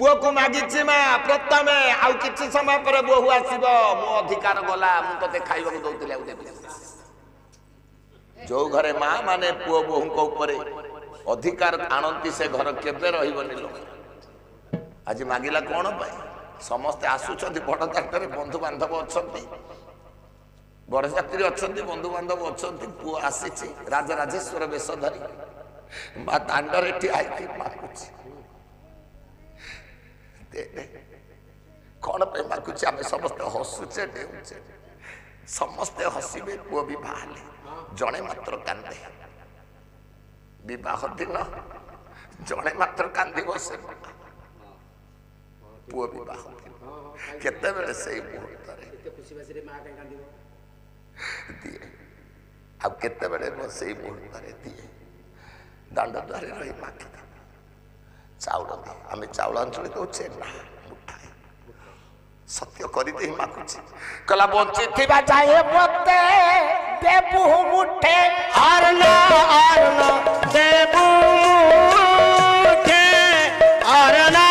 पुओ को मागिछि माँ प्रथमे आउ किछि समय पर बोहू आसीबो मो अधिकार गला मु तते खाइबा को दउतले आउ देबी जो घरे माँ माने पुओ बोहू को ऊपर अधिकार आनंती से घर केबे रहिबनि लो आज मागिला कोन पाए समस्त आसुछंती बड़ दांडरे बंधु बांधव अछंती बड़ यात्री अछंती बंधु बांधव अछंती पुओ आसीछि राजा राजेश्वर बेश धरी मा दांडरे ठियाई मागुछि कौन पे मागुछि आमे समस्त हसुचे डेउचे समस्ते हसिबे पुओ भी बाहले जणे मात्र कांदे विवाह दिन जणे मात्र कांदी बसे पुओ विवाह केते बेले सेई मुहूर्त रे खुशी बासी रे मां काई कांदिबो दिए आ केते बेले सेई मुहूर्त रे दिए दांड द्वारे रही माखी चाउल दे आमे चाउल अंचल दउछे ना मुठाए सत्य करी दे माखुछि कला बंची थिबा जाए मते देबु मुठे आरना देबू मुठे आरना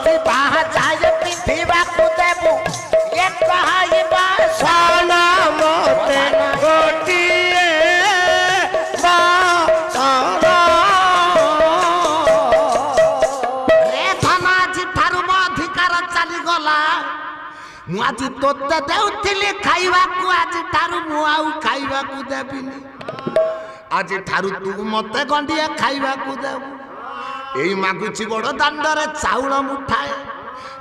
थिबा जाए पिथिबा को देबु ये कहाइबा साना मोते गोटिए बातारा रे धनाजी थारु मो अधिकार चली गला मु आज तोते देउथिली खाइबा को आज थारु मु आउ खाइबा को देबिनी आज थारु तू मते गंडिया खाइबा को देबु एई मागुछि बड़ दांडरे चाउल मुठाए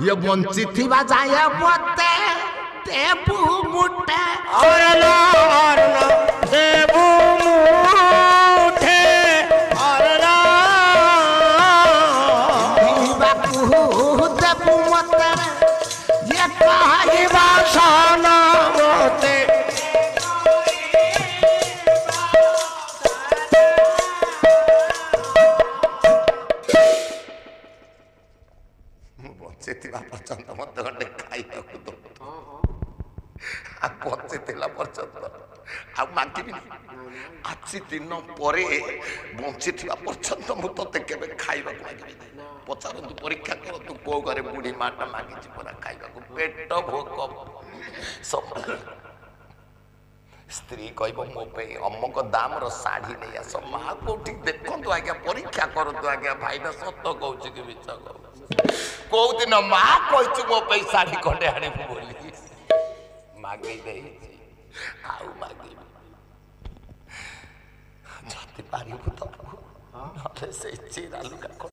ये बंची थिबा जाए मते देबु मुठे आरना देबू मुठे आरना थिबा को देबु मते ये कहाइबा साना मोते बचेथिबा पर्यंत मते गंडे खाइबा को दो आ बचेथिला पर्यंत आ मागिबी आछि दिन परे बंचिथिबा पर्यंत मु तते केबे खाइबा को मागिबी पचारंतु परीक्षा करतु को घरे बुढ़ी माटा मागिछि परा खाइबा को पेट भोक सब स्त्री कहब मो पे अमुक दाम रो साड़ी नहीं आस माँ कोठी देखु आज्ञा परीक्षा करतु आज्ञा भाई सत कहूँ कि मिछ कहूँ कौ दिन माँ कही मो पे साड़ी खंडे आने बोली मागे आउ मागे जति पारिबु तो से चिरा लुगा